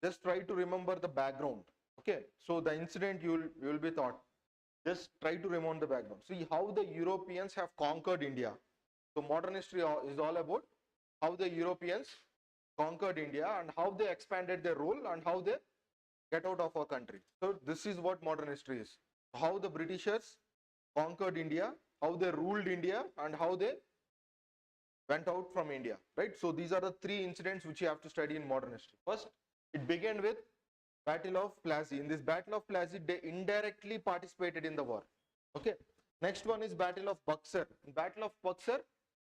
just try to remember the background. Okay, so the incident you will be taught. Just try to remember the background. See how the Europeans have conquered India. So modern history is all about how the Europeans conquered India and how they expanded their role and how they get out of our country. So this is what modern history is. How the Britishers conquered India, how they ruled India, and how they went out from India, right? So these are the three incidents which you have to study in modern history. First, it began with Battle of Plassey. In this Battle of Plassey, they indirectly participated in the war. Okay. Next one is Battle of Buxar. In Battle of Buxar,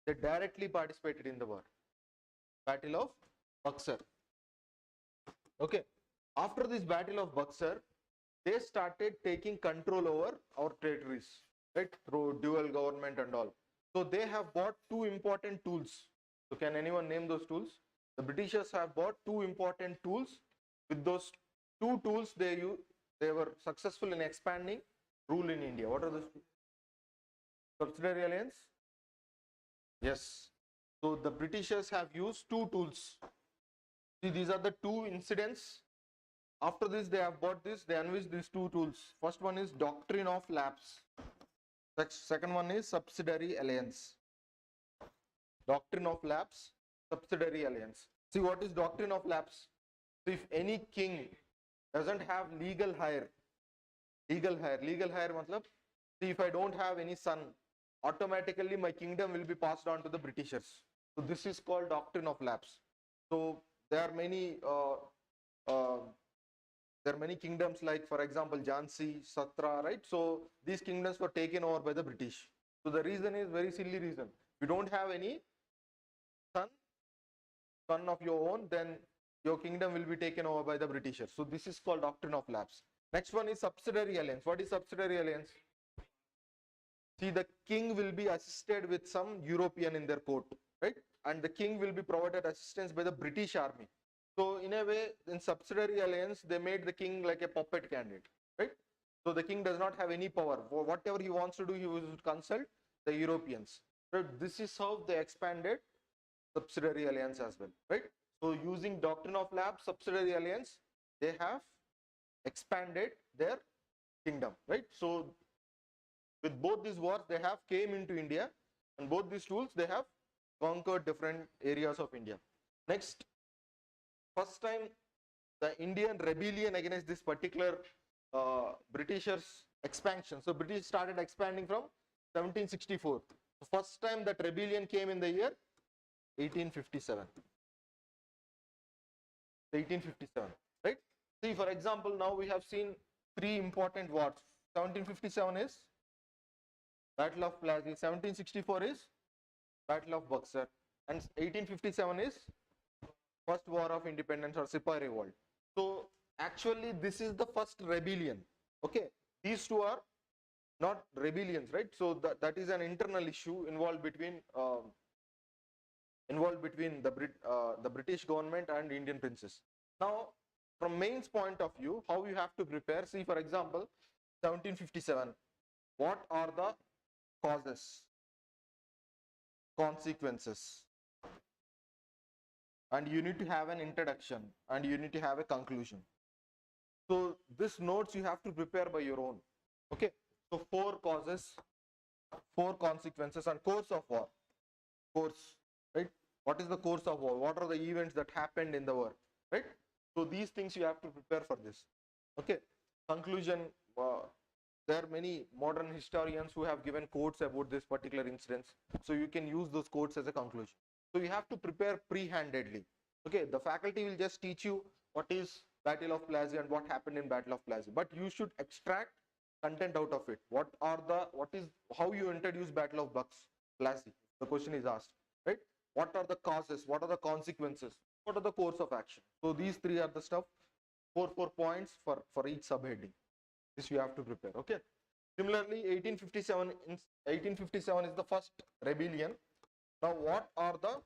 they directly participated in the war. Battle of Buxar. Okay. After this Battle of Buxar, they started taking control over our territories, right? Through dual government and all. So they have bought two important tools. So can anyone name those tools? The Britishers have bought two important tools. With those two tools, they were successful in expanding rule in India. What are those two? Subsidiary alliance? Yes. So the Britishers have used two tools. See, these are the two incidents. After this, they have bought this, they unleashed these two tools. First one is doctrine of lapse. Second one is subsidiary alliance. Doctrine of lapse, subsidiary alliance. See, what is doctrine of lapse? So if any king doesn't have legal heir matlab, see, if I don't have any son, automatically my kingdom will be passed on to the Britishers. So this is called doctrine of lapse. So there are many kingdoms like, for example, Jhansi, Satra, right? So these kingdoms were taken over by the British. So the reason is very silly reason. If you don't have any son of your own, then your kingdom will be taken over by the Britishers. So this is called doctrine of lapse. Next one is subsidiary alliance. What is subsidiary alliance? See, the king will be assisted with some European in their court, right? And the king will be provided assistance by the British army. So in a way, in subsidiary alliance, they made the king like a puppet candidate, right? So the king does not have any power. Whatever he wants to do, he will consult the Europeans. So this is how they expanded subsidiary alliance as well, right? So using doctrine of lapse, subsidiary alliance, they have expanded their kingdom, right? So with both these wars, they have came into India, and both these tools, they have conquered different areas of India. Next, first time the Indian rebellion against this particular Britishers expansion. So British started expanding from 1764. The first time that rebellion came in the year 1857. 1857, right? See, for example, now we have seen three important wars. 1757 is Battle of Plassey, 1764 is Battle of Buxar, and 1857 is First War of Independence or Sepoy Revolt. So actually this is the first rebellion. Okay, these two are not rebellions, right? So that is an internal issue involved between the British government and Indian princes. Now, from Main's point of view, how you have to prepare? See, for example, 1757. What are the causes, consequences? And you need to have an introduction and you need to have a conclusion. So this notes you have to prepare by your own. Okay. So 4 causes, 4 consequences, and course of war. Course, right? What is the course of war? What are the events that happened in the war, right? So these things you have to prepare for this. Okay. Conclusion. There are many modern historians who have given quotes about this particular incidents. So you can use those quotes as a conclusion. So you have to prepare pre-handedly. Okay, the faculty will just teach you what is Battle of Plassey and what happened in Battle of Plassey. But you should extract content out of it. How you introduce Battle of Plassey? The question is asked, right? What are the causes? What are the consequences? What are the course of action? So these 3 are the stuff. 4 points for each subheading. This you have to prepare. Okay. Similarly, 1857 is the first rebellion. Now, what are the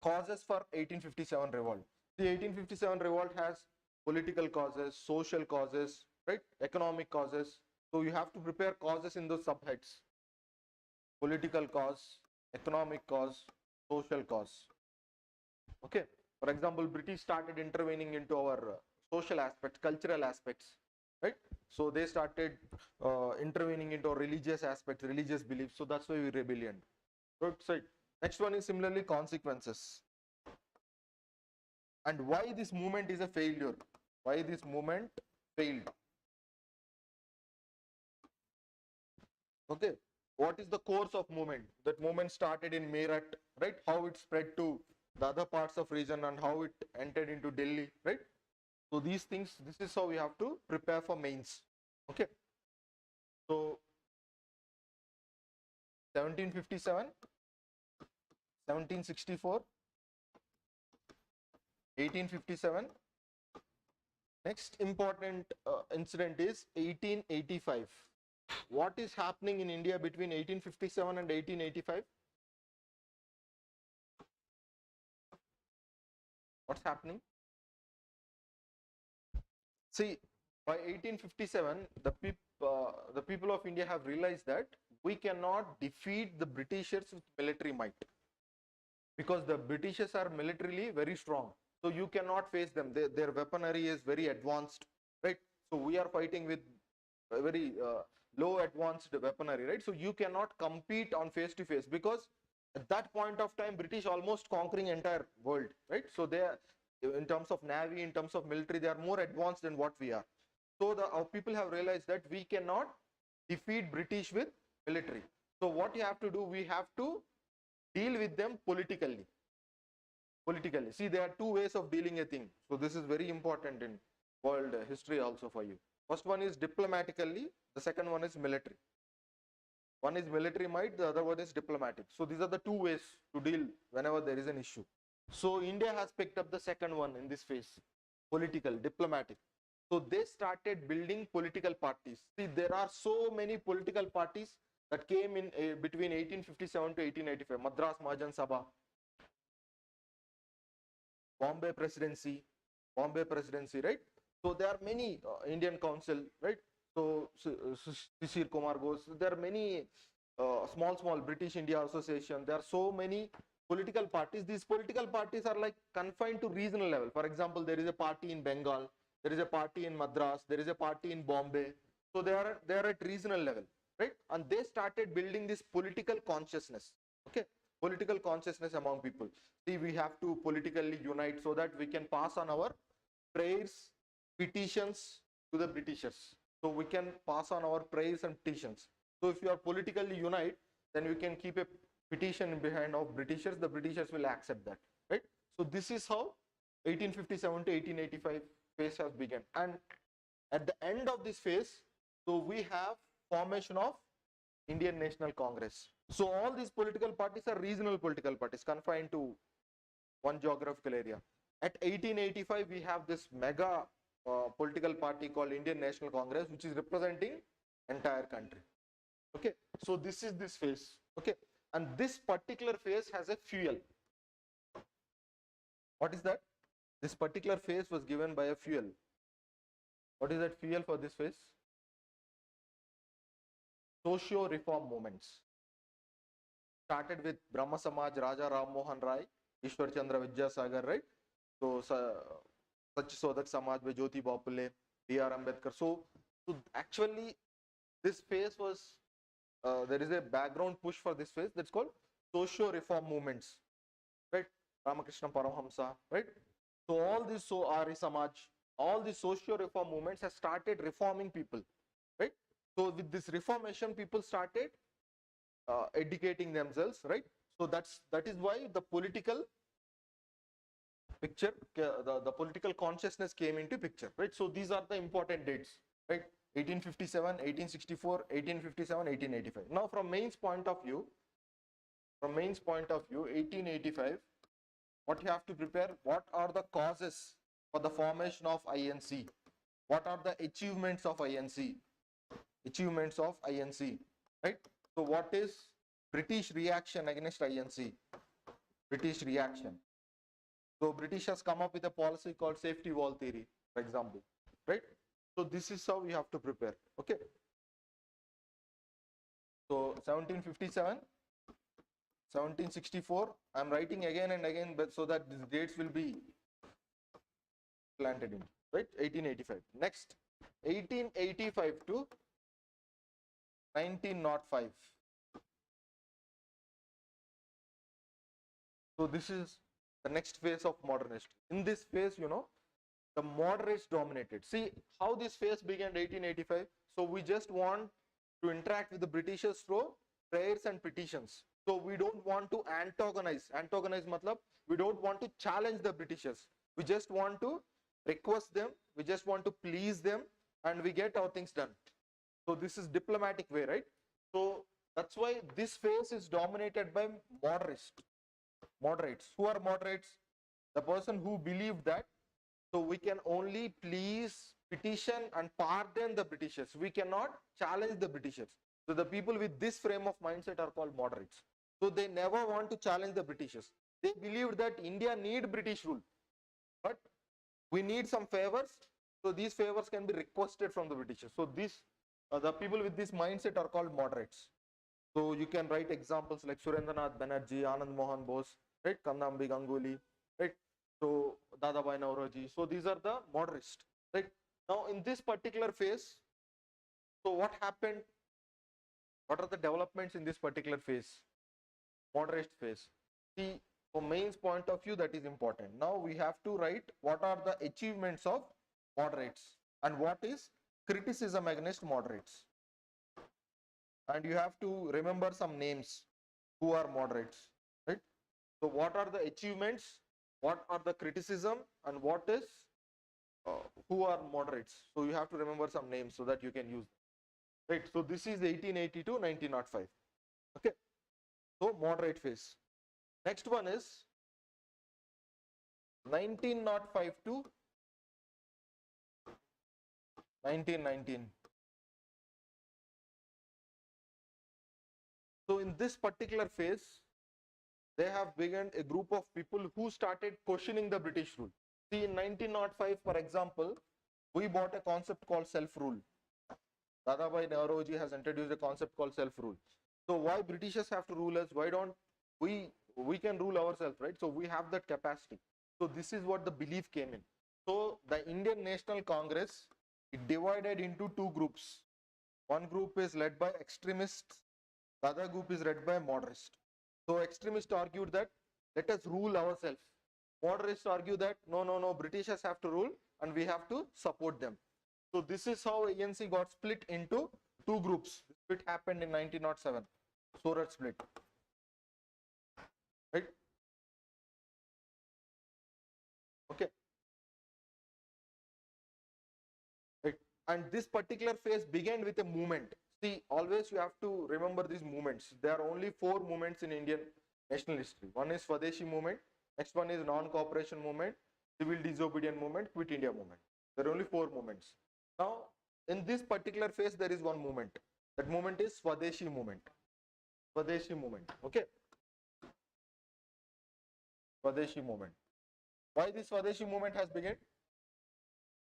causes for 1857 revolt? The 1857 revolt has political causes, social causes, right? Economic causes. So you have to prepare causes in those subheads. Political cause, economic cause, social cause. Okay. For example, British started intervening into our social aspects, cultural aspects, right? So they started intervening into our religious aspects, religious beliefs. So that's why we rebellion. Good side. Next one is similarly consequences. And why this movement is a failure? Why this movement failed? Okay. What is the course of movement? That movement started in Meerut, right? How it spread to the other parts of region and how it entered into Delhi, right? So these things, this is how we have to prepare for mains. Okay. So 1757, 1764, 1857. Next important incident is 1885. What is happening in India between 1857 and 1885? What's happening? See, by 1857, the people of India have realized that we cannot defeat the Britishers with military might, because the Britishers are militarily very strong. So you cannot face them. Their weaponry is very advanced, right? So we are fighting with a very low advanced weaponry, right? So you cannot compete on face to face, because at that point of time, British almost conquering entire world, right? So they are, in terms of navy, in terms of military, they are more advanced than what we are. So our people have realized that we cannot defeat British with military. So what you have to do, we have to deal with them politically. See, there are two ways of dealing a thing. So this is very important in world history also for you. First one is diplomatically, the second one is military. One is military might, the other one is diplomatic. So these are the two ways to deal whenever there is an issue. So India has picked up the second one in this phase, political, diplomatic. So they started building political parties. See, there are so many political parties that came in between 1857 to 1885. Madras Mahajan Sabha, Bombay Presidency, right? So there are many Indian Council, right? So Shishir Kumar Ghosh. There are many small British India Association. There are so many political parties. These political parties are like confined to regional level. For example, there is a party in Bengal, there is a party in Madras, there is a party in Bombay. So they are at regional level, right? And they started building this political consciousness. Okay, political consciousness among people. See, we have to politically unite so that we can pass on our prayers, petitions to the Britishers. So we can pass on our prayers and petitions. So if you are politically unite, then we can keep a petition behind of Britishers. The Britishers will accept that, right? So this is how 1857 to 1885 phase has begun. And at the end of this phase, so we have formation of Indian National Congress. So all these political parties are regional political parties confined to one geographical area. At 1885, we have this mega political party called Indian National Congress, which is representing entire country. Okay, so this is this phase. Okay, and this particular phase has a fuel. What is that? This particular phase was given by a fuel. What is that fuel for this phase? Socio-reform movements. Started with Brahma Samaj, Raja Ram Mohan Rai, Ishwar Chandra Vidyasagar, right? So Satyasodak Samaj by Jyoti Bapule, D.R. Ambedkar. So actually this phase was, there is a background push for this phase that's called socio-reform movements, right? Ramakrishna Paramahamsa, right? So all these, so Arya Samaj, all these socio-reform movements have started reforming people, right? So with this reformation, people started educating themselves, right? So that is why the political picture, the political consciousness came into picture, right? So these are the important dates, right? 1857, 1864, 1857, 1885. Now from mains point of view, 1885, what you have to prepare, what are the causes for the formation of INC? What are the achievements of INC? Right? So what is British reaction against INC? British reaction. So British has come up with a policy called safety wall theory, for example, right? So this is how we have to prepare. Okay. So 1757, 1764, I'm writing again and again, but so that these dates will be planted in, right? 1885. Next, 1885 to 1905. So this is the next phase of modern history. In this phase, the moderates dominated. See how this phase began 1885. So we just want to interact with the Britishers through prayers and petitions. So we don't want to antagonize. Antagonize matlab, we don't want to challenge the Britishers. We just want to request them. We just want to please them, and we get our things done. So this is diplomatic way, right? So that's why this phase is dominated by moderates. Moderates. Who are moderates? The person who believed that so we can only please, petition and pardon the Britishers. We cannot challenge the Britishers. So the people with this frame of mindset are called moderates. So they never want to challenge the Britishers. They believed that India need British rule, but we need some favors. So these favors can be requested from the Britishers. So the people with this mindset are called moderates. So you can write examples like Surendranath Banerjee, Anand Mohan Bose, right? Kannambi Ganguly, right? So Dadabhai Naoroji. So these are the moderates, right? Now in this particular phase, so what happened? What are the developments in this particular phase? Moderate phase. See, from Main's point of view, that is important. Now we have to write what are the achievements of moderates and what is criticism against moderates. And you have to remember some names who are moderates, right? So what are the achievements, what are the criticism, and what is who are moderates? So you have to remember some names so that you can use them. Right? So this is 1880 to 1905. Okay. So moderate phase. Next one is 1905 to 1919. So in this particular phase, they have begun a group of people who started questioning the British rule. See, in 1905, for example, we bought a concept called self-rule. Dadabhai Naoroji has introduced a concept called self-rule. So why Britishers have to rule us? Why don't we can rule ourselves, right? So we have that capacity. So this is what the belief came in. So the Indian National Congress, it divided into two groups. One group is led by extremists. The other group is led by moderates. So extremists argued that let us rule ourselves. Moderates argue that no, Britishers have to rule and we have to support them. So this is how ANC got split into two groups. The split happened in 1907. Surat split. Right? Okay. Right. And this particular phase began with a movement. See, always you have to remember these movements. There are only four movements in Indian national history. One is Swadeshi movement. Next one is non-cooperation movement, civil disobedience movement, quit India movement. There are only four movements. Now, in this particular phase, there is one movement. That movement is Swadeshi movement. Swadeshi movement. Okay. Swadeshi movement. Why this Swadeshi movement has begun?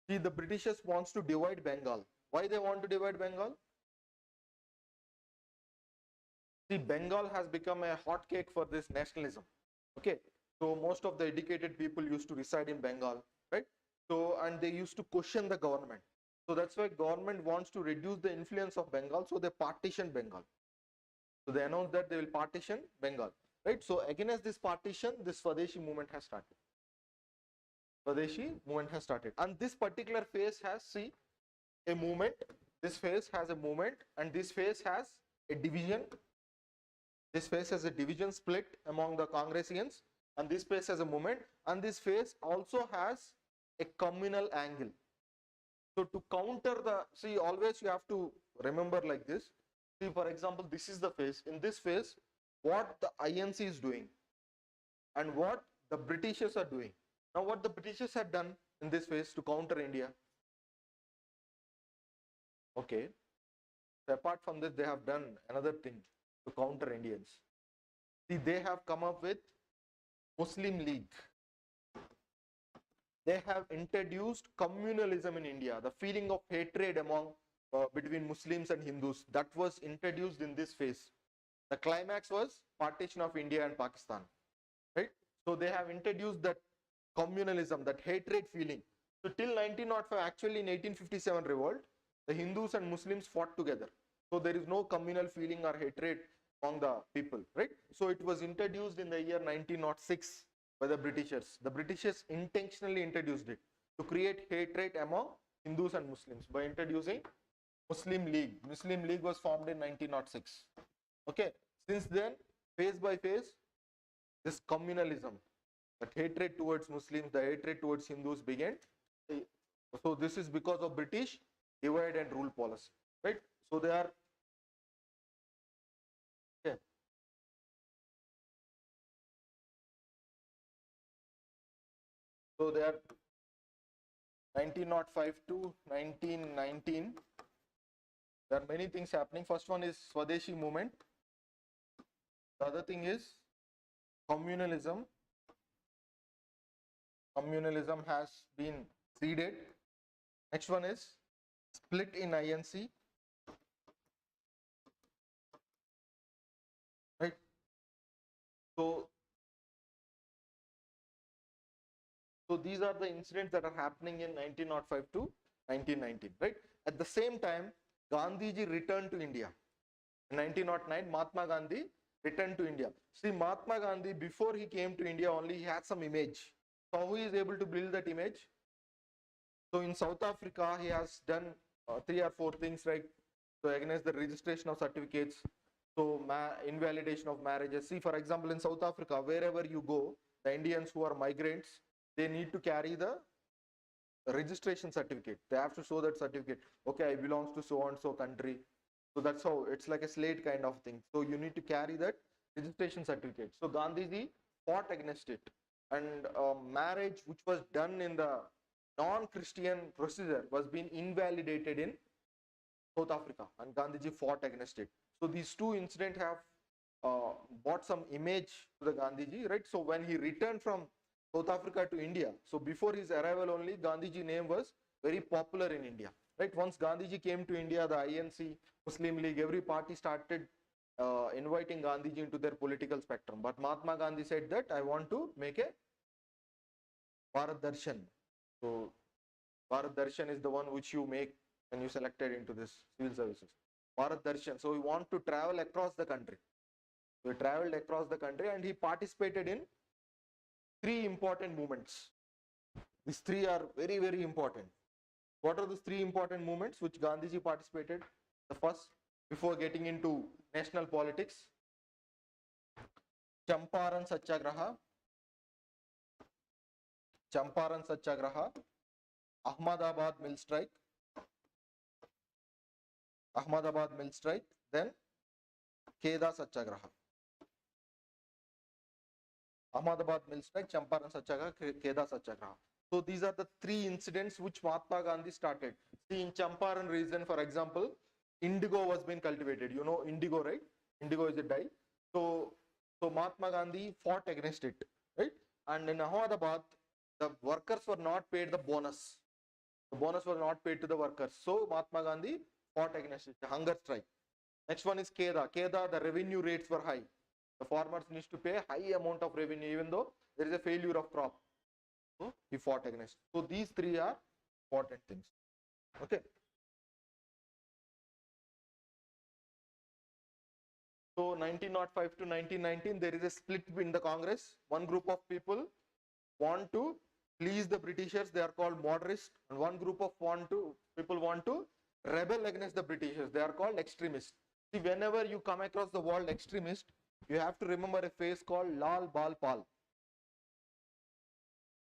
See, the Britishers wants to divide Bengal. Why they want to divide Bengal? See, Bengal has become a hot cake for this nationalism. Okay. So most of the educated people used to reside in Bengal, right? So, and they used to question the government. So that's why government wants to reduce the influence of Bengal. So they partition Bengal. So they announced that they will partition Bengal, right? So against this partition, this Swadeshi movement has started. Swadeshi movement has started. And this particular phase has, see, a movement. This phase has a movement and this phase has a division. This phase has a division split among the Congressians. And this phase has a movement, and this phase also has a communal angle. So to counter the, see, always you have to remember like this. See, for example, this is the phase. In this phase, what the INC is doing and what the Britishers are doing. Now, what the Britishers have done in this phase to counter India. Okay. So apart from this, they have done another thing to counter Indians. See, they have come up with Muslim League. They have introduced communalism in India, the feeling of hatred among between Muslims and Hindus, that was introduced in this phase. The climax was partition of India and Pakistan, right? So they have introduced that communalism, that hatred feeling. So till 1905, actually in 1857 revolt, the Hindus and Muslims fought together. So there is no communal feeling or hatred among the people, right? So it was introduced in the year 1906 by the Britishers. The Britishers intentionally introduced it to create hatred among Hindus and Muslims by introducing Muslim League. Muslim League was formed in 1906. Okay, since then, phase by phase, this communalism, that hatred towards Muslims, the hatred towards Hindus began. So this is because of British divide and rule policy, right? So they are, okay. So they are 1905 to 1919. There are many things happening. First one is Swadeshi movement. The other thing is communalism. Communalism has been seeded. Next one is split in INC. Right. So these are the incidents that are happening in 1905 to 1919. Right. At the same time, Gandhiji returned to India. In 1909, Mahatma Gandhi returned to India. See, Mahatma Gandhi, before he came to India, only he had some image. So how he is able to build that image? So in South Africa, he has done 3 or 4 things, right? So against the registration of certificates, so invalidation of marriages. See, for example, in South Africa, wherever you go, the Indians who are migrants, they need to carry the registration certificate. They have to show that certificate. Okay, I belongs to so and so country. So that's how it's like a slate kind of thing. So you need to carry that registration certificate. So Gandhiji fought against it, and marriage which was done in the non-Christian procedure was being invalidated in South Africa, and Gandhiji fought against it. So these two incidents have brought some image to the Gandhiji, right? So when he returned from South Africa to India, so before his arrival only, Gandhiji name was very popular in India, right? Once Gandhiji came to India, the INC, Muslim League, every party started inviting Gandhiji into their political spectrum. But Mahatma Gandhi said that I want to make a Bharat Darshan. So Bharat Darshan is the one which you make when you selected into this civil services. Bharat Darshan. So we want to travel across the country. So he traveled across the country and he participated in 3 important movements. These 3 are very, very important. What are those 3 important movements which Gandhiji participated? The first, before getting into national politics, Champaran Satyagraha, Ahmedabad mill strike, then Kheda Satyagraha. Ahmedabad mill strike, Champaran Satyagraha, Kheda Satyagraha. So these are the 3 incidents which Mahatma Gandhi started. See, in Champaran region, for example, indigo was being cultivated. You know indigo, right? Indigo is a dye. So Mahatma Gandhi fought against it, right? And in Ahmedabad, the workers were not paid the bonus. The bonus was not paid to the workers. So Mahatma Gandhi fought against it, the hunger strike. Next one is Kheda. Kheda, the revenue rates were high. The farmers needs to pay a high amount of revenue even though there is a failure of crop. So he fought against. So these 3 are important things. Okay. So 1905 to 1919, there is a split in the Congress. One group of people want to please the Britishers, they are called moderates, and one group of people want to rebel against the Britishers, they are called extremists. See, whenever you come across the word extremist, you have to remember a face called Lal Bal Pal.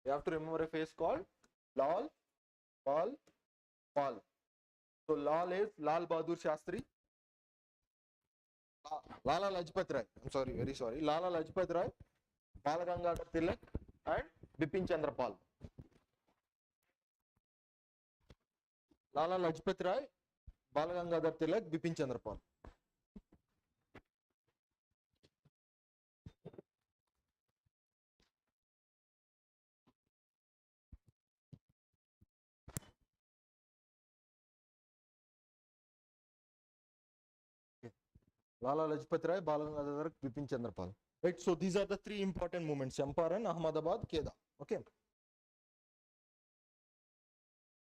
You have to remember a face called Lal Bal Pal. So Lal is Lal Bahadur Shastri. Lala Lajpat Rai. I'm sorry, very sorry. Lala Lajpat Rai, Bal Gangadhar Tilak, and Bipin Chandra Pal. Lala Lajpat Rai, Bal Gangadhar Tilak, Bipin Chandra Pal. Lala Lajpat Rai, Bal Gangadhar, Bipin Chandra Pal. Right. So these are the 3 important movements: Champaran, Ahmedabad, Kheda. Okay.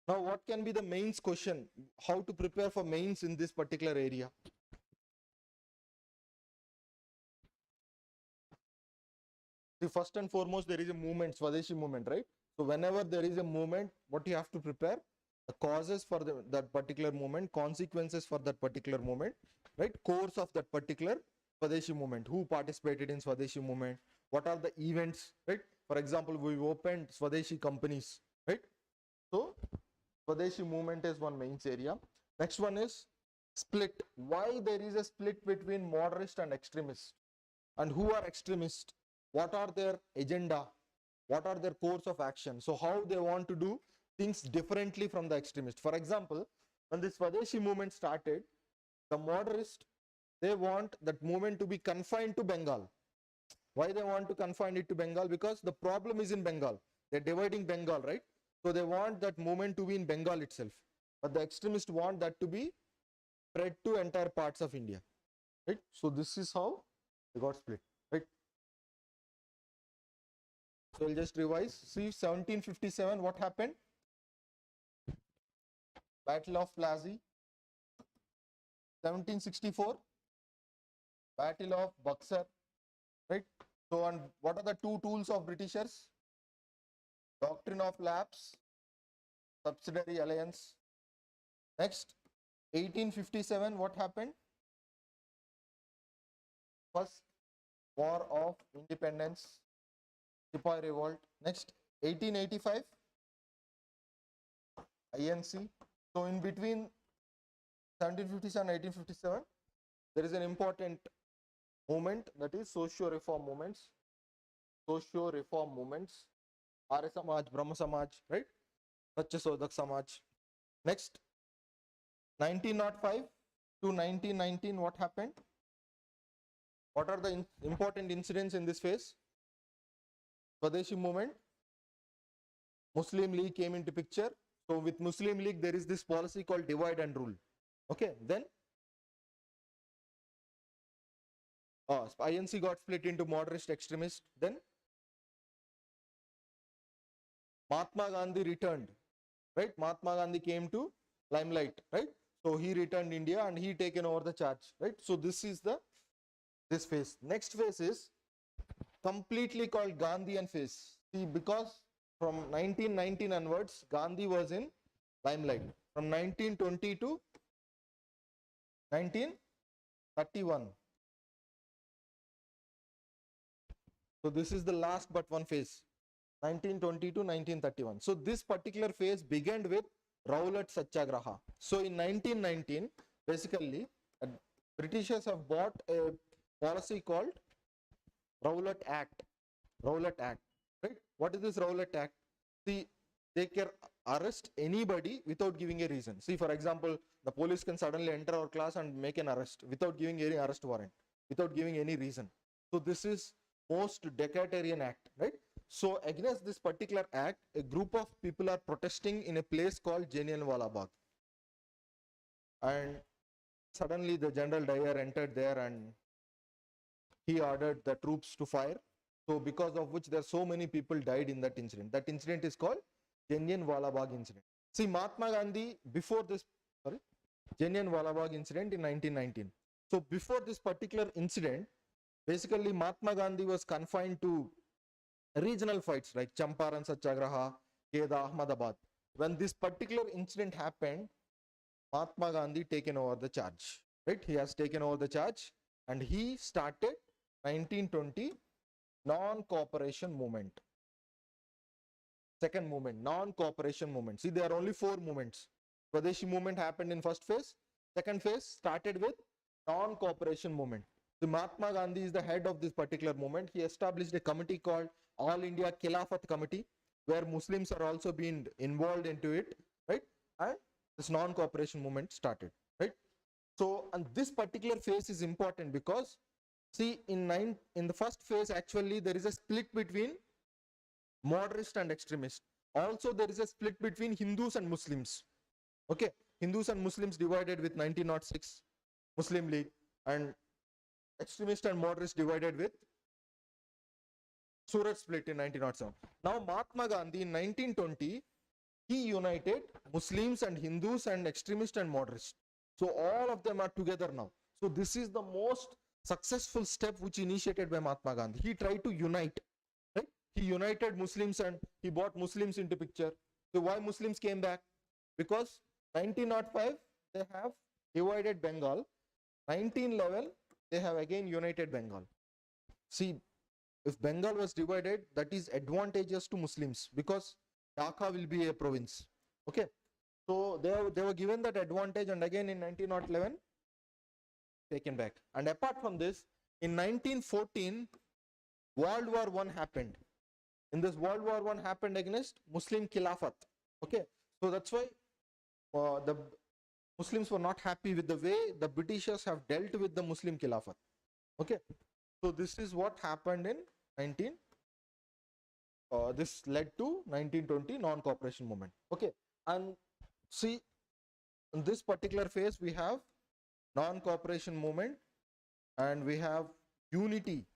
Now, what can be the mains question? How to prepare for mains in this particular area? See, first and foremost, there is a movement, Swadeshi movement, right? So whenever there is a movement, what you have to prepare? The causes for that particular movement, consequences for that particular movement, right? Course of that particular Swadeshi movement. Who participated in Swadeshi movement? What are the events, right? For example, we opened Swadeshi companies, right? So Swadeshi movement is one main area. Next one is split. Why there is a split between moderate and extremists? And who are extremists? What are their agenda? What are their course of action? So how they want to do things differently from the extremists. For example, when the Swadeshi movement started, the moderists, they want that movement to be confined to Bengal. Why they want to confine it to Bengal? Because the problem is in Bengal. They're dividing Bengal, right? So they want that movement to be in Bengal itself. But the extremists want that to be spread to entire parts of India, right? So this is how they got split, right? So I'll just revise. See, 1757, what happened? Battle of Plassey. 1764, Battle of Buxar, right? So, and what are the two tools of Britishers? Doctrine of lapse, subsidiary alliance. Next, 1857, what happened? First War of Independence, Sepoy Revolt. Next, 1885, INC. So, in between 1757 and 1857, there is an important movement, that is socio-reform movements. Socio-reform movements. Arya Samaj, Brahma Samaj, right? Satya Sodak Samaj. Next, 1905 to 1919, what happened? What are the important incidents in this phase? Swadeshi movement. Muslim League came into picture. So with Muslim League, there is this policy called divide and rule. Okay, then INC got split into moderate extremist. Then Mahatma Gandhi returned, right? Mahatma Gandhi came to limelight, right? So he returned India and he taken over the charge, right? So this is this phase. Next phase is completely called Gandhian phase. See, because from 1919 onwards, Gandhi was in limelight. From 1920 to 1931. So this is the last but one phase, 1920 to 1931. So this particular phase began with Rowlatt Satyagraha. So in 1919, basically, Britishers have bought a policy called Rowlatt Act. Rowlatt Act, right? What is this Rowlatt Act? See, they can arrest anybody without giving a reason. See, for example, the police can suddenly enter our class and make an arrest without giving any arrest warrant, without giving any reason. So this is most dictatorial act, right? So against this particular act, a group of people are protesting in a place called Jallianwala Bagh. And suddenly the General Dyer entered there and he ordered the troops to fire. So because of which there are so many people died in that incident. That incident is called Jallianwala Bagh incident. See, Mahatma Gandhi, before this, Jallianwala Bagh incident in 1919. So before this particular incident, basically Mahatma Gandhi was confined to regional fights like Champaran Satyagraha, Kheda, Ahmedabad. When this particular incident happened, Mahatma Gandhi taken over the charge, right? He has taken over the charge and he started 1920 non-cooperation movement. Second movement, non-cooperation movement. See, there are only four movements. Swadeshi movement happened in first phase. Second phase started with non-cooperation movement. So Mahatma Gandhi is the head of this particular movement. He established a committee called All India Khilafat Committee, where Muslims are also being involved into it, right? And this non-cooperation movement started, right? So, and this particular phase is important because, see, in the first phase, actually, there is a split between moderate and extremist. Also, there is a split between Hindus and Muslims. Okay, Hindus and Muslims divided with 1906 Muslim League, and extremist and moderates divided with Surat split in 1907. Now Mahatma Gandhi in 1920 he united Muslims and Hindus and extremists and moderates. So all of them are together now. So this is the most successful step which initiated by Mahatma Gandhi. He tried to unite, right? He united Muslims and he brought Muslims into picture. So why Muslims came back? Because 1905 they have divided Bengal. 1911 they have again united Bengal. See, if Bengal was divided, that is advantageous to Muslims because Dhaka will be a province. Okay, so they were given that advantage, and again in 1911 taken back. And apart from this, in 1914 World War I happened. In this World War I happened against Muslim Khilafat. Okay, so that's why the Muslims were not happy with the way the Britishers have dealt with the Muslim Khilafat. Okay, so this is what happened in 19. This led to 1920 non-cooperation movement. Okay, and see, in this particular phase we have non-cooperation movement and we have unity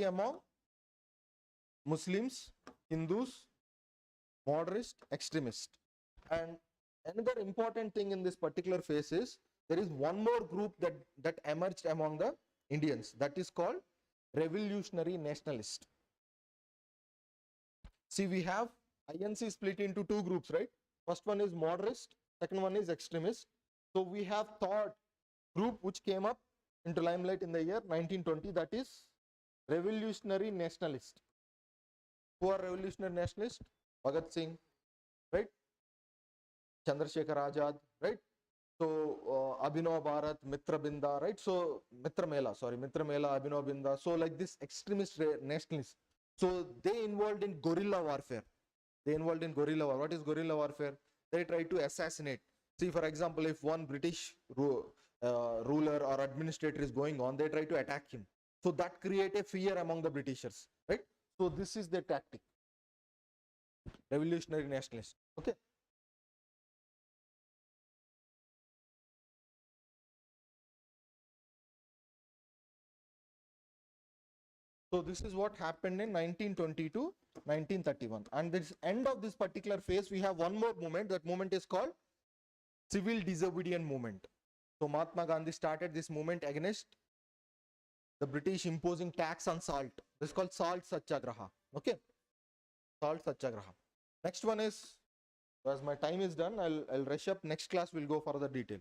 among Muslims, Hindus, moderates, extremists. And another important thing in this particular phase is there is one more group that emerged among the Indians, that is called revolutionary nationalist. See, we have INC split into two groups, right? First one is moderate, second one is extremist. So we have third group which came up into limelight in the year 1920, that is revolutionary nationalist. Who are revolutionary nationalists? Bhagat Singh, right? Chandrasekhar Azad, right? So Abhinav Bharat, Mitra Binda, right? So Mitra Mela, Abhinav Binda. So like this extremist nationalists. So they involved in guerrilla warfare. What is guerrilla warfare? They try to assassinate. See, for example, if one British ruler or administrator is going on, they try to attack him. So that create a fear among the Britishers, right? So this is their tactic. Revolutionary nationalists. Okay. So this is what happened in 1920 to 1931. And this end of this particular phase, we have one more movement. That movement is called civil disobedience movement. So Mahatma Gandhi started this movement against the British imposing tax on salt. This is called salt satyagraha. Okay, salt satyagraha. Next one is, as my time is done, I'll rush up. Next class we'll go further detail.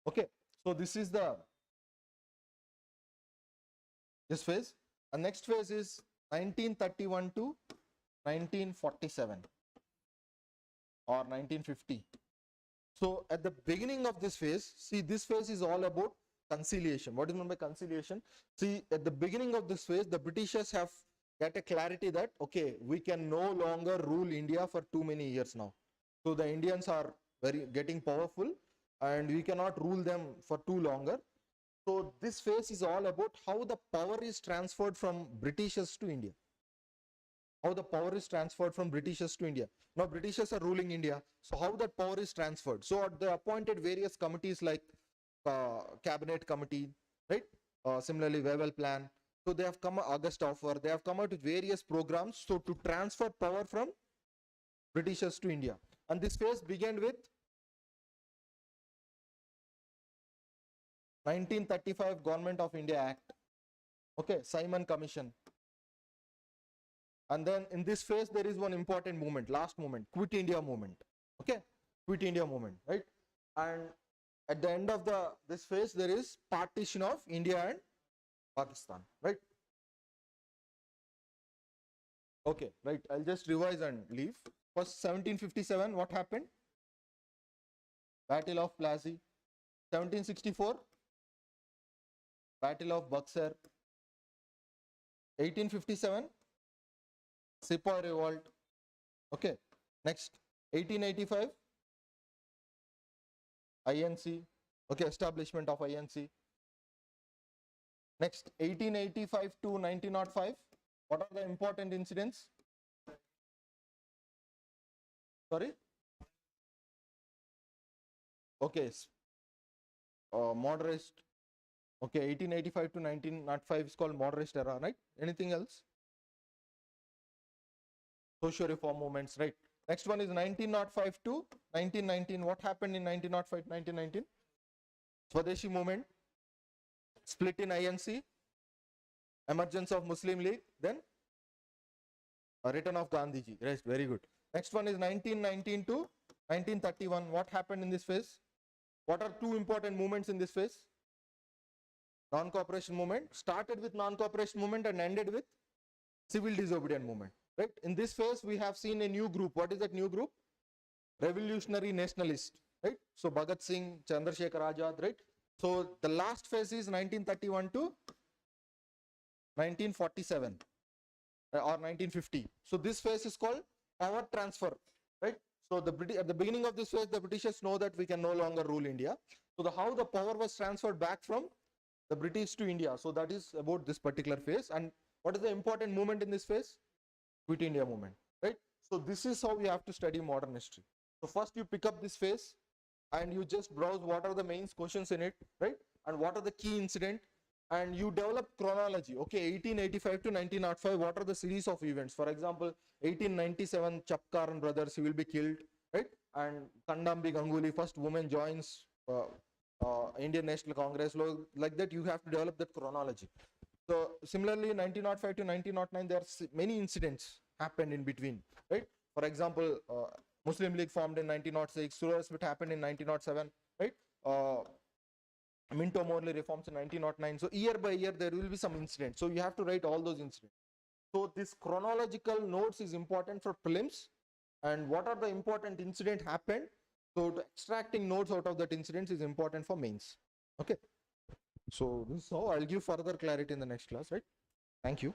Okay, so this is this phase. And next phase is 1931 to 1947 or 1950. So at the beginning of this phase, see, this phase is all about conciliation. What is meant by conciliation? See, at the beginning of this phase, the Britishers have got a clarity that, okay, we can no longer rule India for too many years now. So the Indians are getting powerful and we cannot rule them for too longer. So this phase is all about how the power is transferred from Britishers to India. How the power is transferred from Britishers to India. Now Britishers are ruling India. So how that power is transferred? So they appointed various committees like cabinet committee, right? Similarly, Wavell plan. So they have come, August offer. They have come out with various programs. So to transfer power from Britishers to India. And this phase began with 1935 Government of India Act. Okay, Simon Commission. And then in this phase, there is one important movement, last movement, Quit India movement. Okay, Quit India movement, right? And at the end of this phase, there is partition of India and Pakistan, right? Okay, right. I'll just revise and leave. First, 1757, what happened? Battle of Plassey. 1764, Battle of Buxar. 1857, Sepoy Revolt. Okay, next 1885, INC. Okay, establishment of INC. Next 1885 to 1905. What are the important incidents? Sorry. Okay, moderate. Okay, 1885 to 1905 is called moderate era, right? Anything else? Social reform movements, right? Next one is 1905 to 1919. What happened in 1905 to 1919? Swadeshi movement, split in INC, emergence of Muslim League, then a return of Gandhiji. Right, very good. Next one is 1919 to 1931. What happened in this phase? What are two important movements in this phase? Non-cooperation movement. Started with non-cooperation movement and ended with civil disobedience movement. Right. In this phase, we have seen a new group. What is that new group? Revolutionary nationalist. Right. So Bhagat Singh, Chandrasekhar Azad. Right. So the last phase is 1931 to 1947 or 1950. So this phase is called power transfer. Right. So at the beginning of this phase, the Britishers know that we can no longer rule India. So how the power was transferred back from the British to India. So that is about this particular phase. And what is the important movement in this phase? Quit India movement, right? So this is how we have to study modern history. So first you pick up this phase and you just browse what are the main questions in it, right? And what are the key incident, and you develop chronology. Okay, 1885 to 1905, what are the series of events? For example, 1897, Chapkaran brothers, he will be killed, right? And Kandambi Ganguly, first woman joins Indian National Congress. Like that, you have to develop that chronology. So similarly, 1905 to 1909, there are many incidents happened in between, right? For example, Muslim League formed in 1906, Suraj Split happened in 1907, right? Minto Morley reforms in 1909. So year by year, there will be some incidents. So you have to write all those incidents. So this chronological notes is important for prelims. And what are the important incident happened? So extracting notes out of that incidents is important for mains. Okay. So this is how I'll give further clarity in the next class, right? Thank you.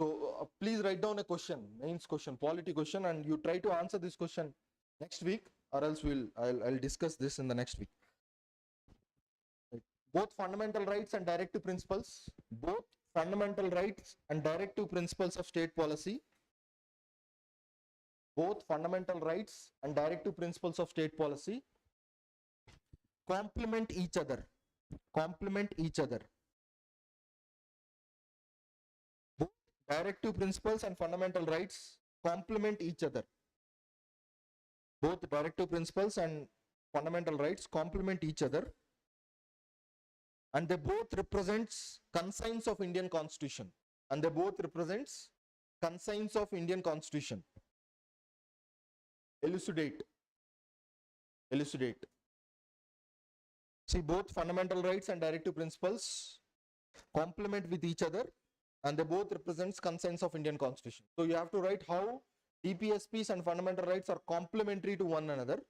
So please write down a question, mains question, polity question, and you try to answer this question next week, or else I'll discuss this in the next week. Right. Both fundamental rights and directive principles, both fundamental rights and directive principles of state policy, both fundamental rights and directive principles of state policy complement each other. Complement each other. Both directive principles and fundamental rights complement each other. Both directive principles and fundamental rights complement each other. And they both represents conscience of Indian Constitution. And they both represents conscience of Indian Constitution. Elucidate. Elucidate. See, both fundamental rights and directive principles complement with each other, and they both represents conscience of Indian Constitution. So you have to write how DPSPs and fundamental rights are complementary to one another,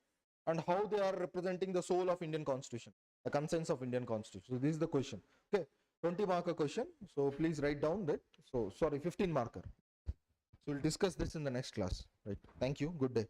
and how they are representing the soul of Indian Constitution, the conscience of Indian Constitution. So this is the question. Okay, 20 marker question. So please write down that. So sorry, 15 marker. So we'll discuss this in the next class. Right. Thank you. Good day.